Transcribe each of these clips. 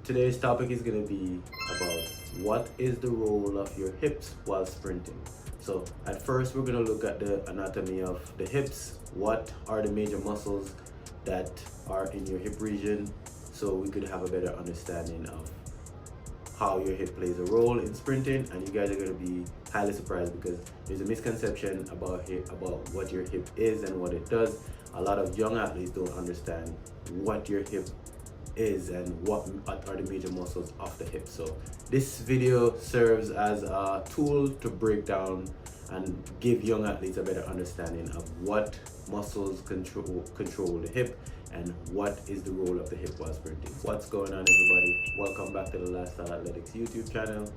Today's topic is going to be about what is the role of your hips while sprinting. So at first we're going to look at the anatomy of the hips. What are the major muscles that are in your hip region, so we could have a better understanding of how your hip plays a role in sprinting. And you guys are going to be highly surprised because there's a misconception about what your hip is and what it does. A lot of young athletes don't understand what your hip is and what are the major muscles of the hip. So this video serves as a tool to break down and give young athletes a better understanding of what muscles control the hip and what is the role of the hip while sprinting. What's going on, everybody? Welcome back to the Lifestyle Athletics YouTube channel.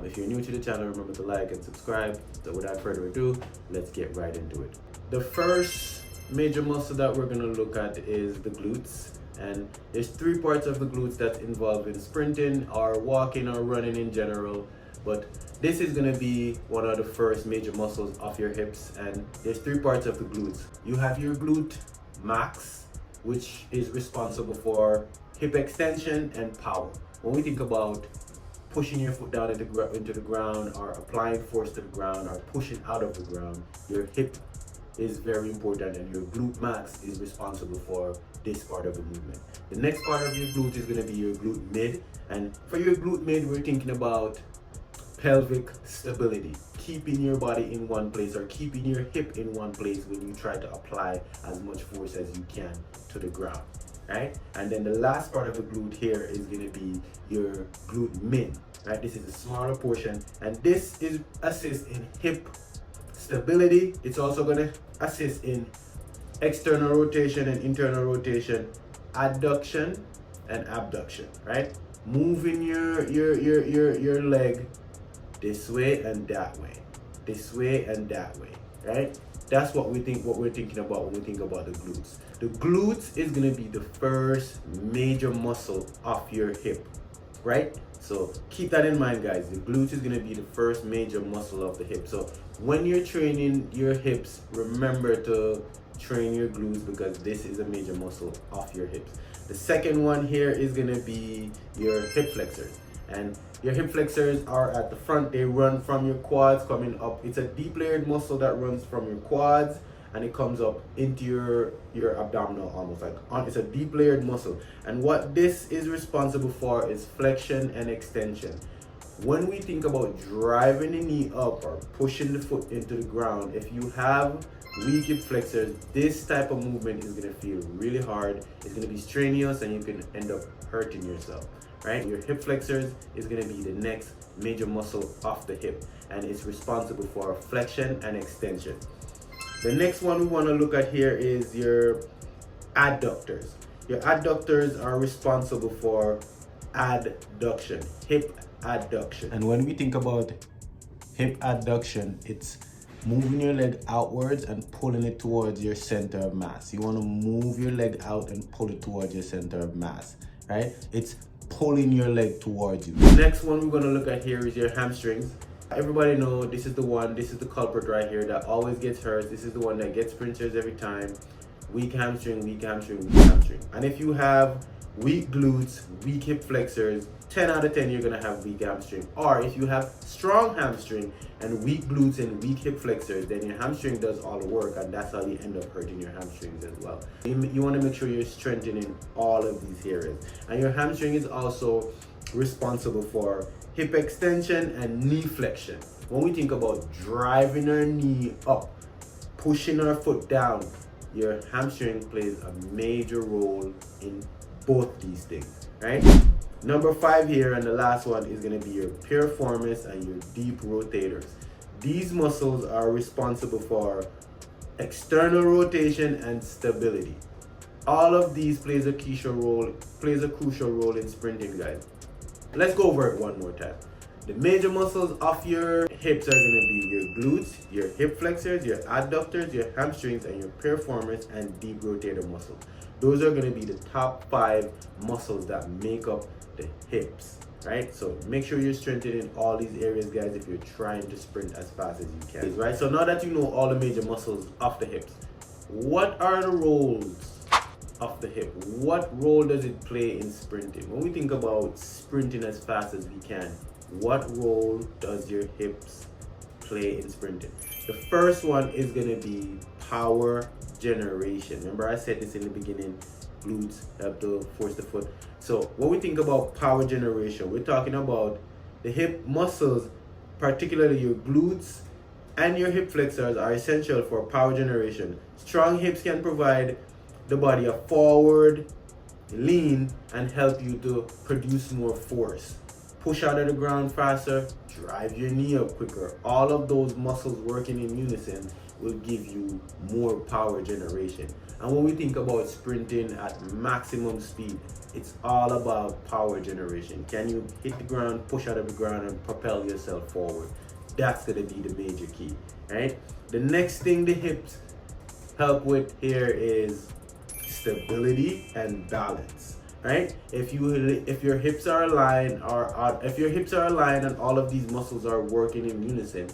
If you're new to the channel, remember to like and subscribe. So without further ado, let's get right into it. The first major muscle that we're going to look at is the glutes. And there's three parts of the glutes that's involved in sprinting or walking or running in general. But this is going to be one of the first major muscles of your hips. And there's three parts of the glutes. You have your glute max, which is responsible for hip extension and power. When we think about pushing your foot down into the ground or applying force to the ground or pushing out of the ground, your hip is very important, and your glute max is responsible for this part of the movement. The next part of your glute is going to be your glute mid, and for your glute mid, we're thinking about pelvic stability, keeping your body in one place or keeping your hip in one place when you try to apply as much force as you can to the ground, right? And then the last part of the glute here is going to be your glute mid, right? This is a smaller portion, and this is assists in hip stability. It's also going to assist in external rotation and internal rotation, adduction and abduction, right? Moving your leg this way and that way, this way and that way, right? That's what we're thinking about when we think about the glutes. The glutes is going to be the first major muscle of your hip, right? So keep that in mind, guys. The glutes is going to be the first major muscle of the hip. So when you're training your hips, remember to train your glutes because this is a major muscle of your hips. The second one here is going to be your hip flexors. And your hip flexors are at the front. They run from your quads coming up. It's a deep layered muscle that runs from your quads and it comes up into your abdominal, almost like it's a deep layered muscle. And what this is responsible for is flexion and extension. When we think about driving the knee up or pushing the foot into the ground, if you have weak hip flexors, this type of movement is going to feel really hard. It's going to be strenuous and you can end up hurting yourself, right? Your hip flexors is going to be the next major muscle of the hip, and it's responsible for flexion and extension. The next one we want to look at here is your adductors. Your adductors are responsible for adduction, hip adduction. And when we think about hip adduction, it's moving your leg outwards and pulling it towards your center of mass. You want to move your leg out and pull it towards your center of mass, right? It's pulling your leg towards you. The next one we're going to look at here is your hamstrings. Everybody know this is the culprit right here that always gets hurt. This is the one that gets sprinters every time. Weak hamstring, weak hamstring, weak hamstring. And if you have weak glutes, weak hip flexors, 10 out of 10 you're gonna have weak hamstring. Or if you have strong hamstring and weak glutes and weak hip flexors, then your hamstring does all the work, and that's how you end up hurting your hamstrings as well. You want to make sure you're strengthening all of these areas. And your hamstring is also responsible for hip extension and knee flexion. When we think about driving our knee up, pushing our foot down, your hamstring plays a major role in both these things, right? Number 5 here, and the last one, is going to be your piriformis and your deep rotators. These muscles are responsible for external rotation and stability. All of these plays a crucial role in sprinting, guys. Let's go over it one more time. The major muscles of your hips are going to be your glutes, your hip flexors, your adductors, your hamstrings, and your piriformis and deep rotator muscles. Those are going to be the top 5 muscles that make up the hips, right? So make sure you're strengthening all these areas, guys, if you're trying to sprint as fast as you can, right? So now that you know all the major muscles of the hips, what are the roles of the hip. What role does it play in sprinting? When we think about sprinting as fast as we can, what role does your hips play in sprinting? The first one is going to be power generation. Remember I said this in the beginning, glutes help to force the foot. So when we think about power generation, we're talking about the hip muscles, particularly your glutes and your hip flexors, are essential for power generation. Strong hips can provide the body a forward lean and help you to produce more force. Push out of the ground faster, drive your knee up quicker. All of those muscles working in unison will give you more power generation. And when we think about sprinting at maximum speed, it's all about power generation. Can you hit the ground, push out of the ground, and propel yourself forward? That's going to be the major key, right? The next thing the hips help with here is stability and balance, right? If your hips are aligned, and all of these muscles are working in unison,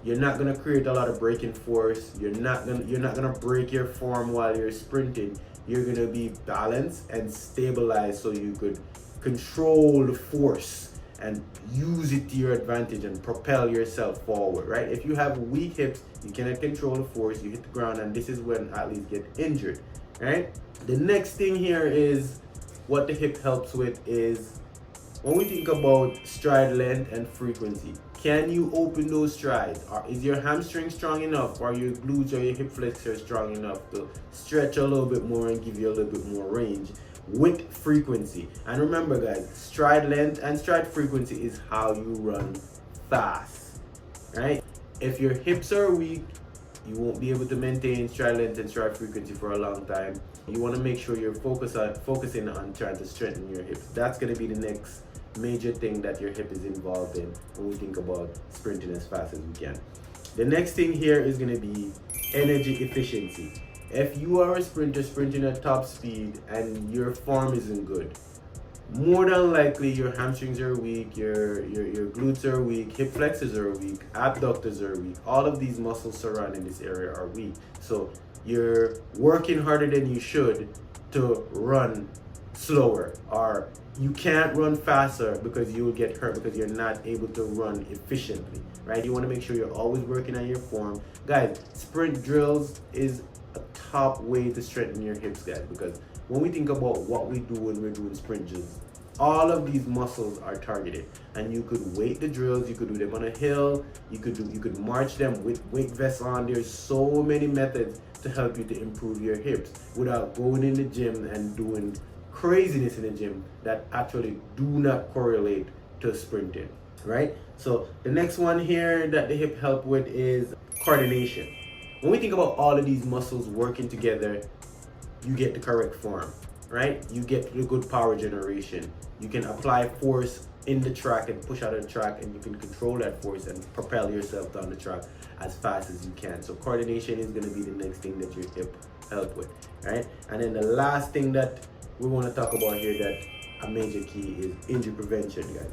you're not gonna create a lot of braking force. You're not gonna break your form while you're sprinting. You're gonna be balanced and stabilized so you could control the force and use it to your advantage and propel yourself forward, right? If you have weak hips, you cannot control the force, you hit the ground, and this is when athletes get injured, right? The next thing here is what the hip helps with is when we think about stride length and frequency. Can you open those strides? Or is your hamstring strong enough, or your glutes or your hip flexors strong enough to stretch a little bit more and give you a little bit more range with frequency? And remember guys, stride length and stride frequency is how you run fast, right? If your hips are weak, you won't be able to maintain stride length and stride frequency for a long time. You want to make sure you're focusing on trying to strengthen your hips. That's going to be the next major thing that your hip is involved in when we think about sprinting as fast as we can. The next thing here is going to be energy efficiency. If you are a sprinter sprinting at top speed and your form isn't good, more than likely your hamstrings are weak, your glutes are weak, hip flexors are weak, abductors are weak. All of these muscles surrounding this area are weak. So you're working harder than you should to run slower, or you can't run faster because you will get hurt because you're not able to run efficiently, right? You want to make sure you're always working on your form. Guys, sprint drills is a top way to strengthen your hips, guys, because when we think about what we do when we're doing sprint drills, all of these muscles are targeted, and you could weight the drills, you could do them on a hill, you could march them with weight vests on. There's so many methods to help you to improve your hips without going in the gym and doing craziness in the gym that actually do not correlate to sprinting, right? So the next one here that the hip help with is coordination. When we think about all of these muscles working together, you get the correct form, right? You get the good power generation. You can apply force in the track and push out of the track, and you can control that force and propel yourself down the track as fast as you can. So coordination is going to be the next thing that your hip help with, right? And then the last thing that we want to talk about here, that a major key, is injury prevention, guys.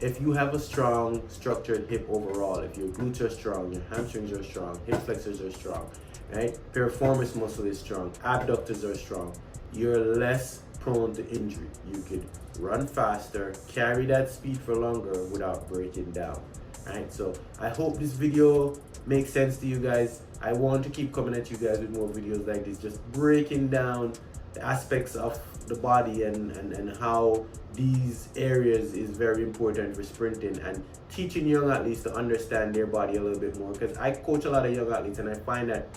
If you have a strong structured hip overall, if your glutes are strong, your hamstrings are strong, hip flexors are strong, right? Piriformis muscle is strong, abductors are strong, you're less prone to injury. You could run faster, carry that speed for longer without breaking down, right? So I hope this video makes sense to you guys. I want to keep coming at you guys with more videos like this, just breaking down the aspects of the body and how these areas is very important for sprinting, and teaching young athletes to understand their body a little bit more, because I coach a lot of young athletes, and I find that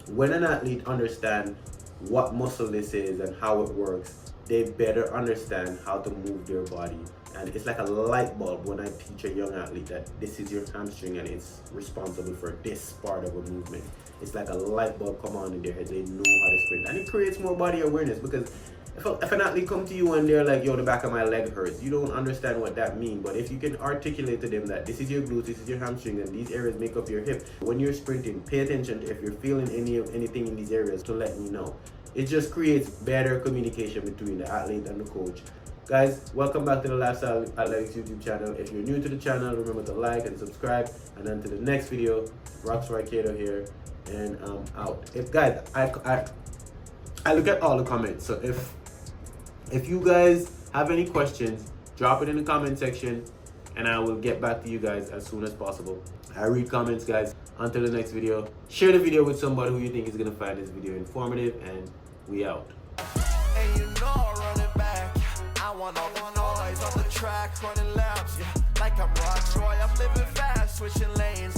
when an athlete understands what muscle this is and how it works, they better understand how to move their body. And it's like a light bulb when I teach a young athlete that this is your hamstring and it's responsible for this part of a movement. It's like a light bulb come on in their head. They know how to sprint, and it creates more body awareness, because if an athlete come to you and they're like, yo, the back of my leg hurts, you don't understand what that means. But if you can articulate to them that this is your glutes, this is your hamstring, and these areas make up your hip, when you're sprinting, pay attention to if you're feeling anything in these areas to let me know. It just creates better communication between the athlete and the coach. Guys, welcome back to the Lifestyle Athletics YouTube channel. If you're new to the channel, remember to like and subscribe. And then to the next video, Rockstar Kato here, and I'm out. If guys, I look at all the comments. So if you guys have any questions, drop it in the comment section and I will get back to you guys as soon as possible. I read comments, guys. Until the next video, share the video with somebody who you think is gonna find this video informative, and we out. And you know I'm running back. I want all the noise on the track, running laps, yeah. Like I'm Rock Troy, I'm living fast, switching lanes.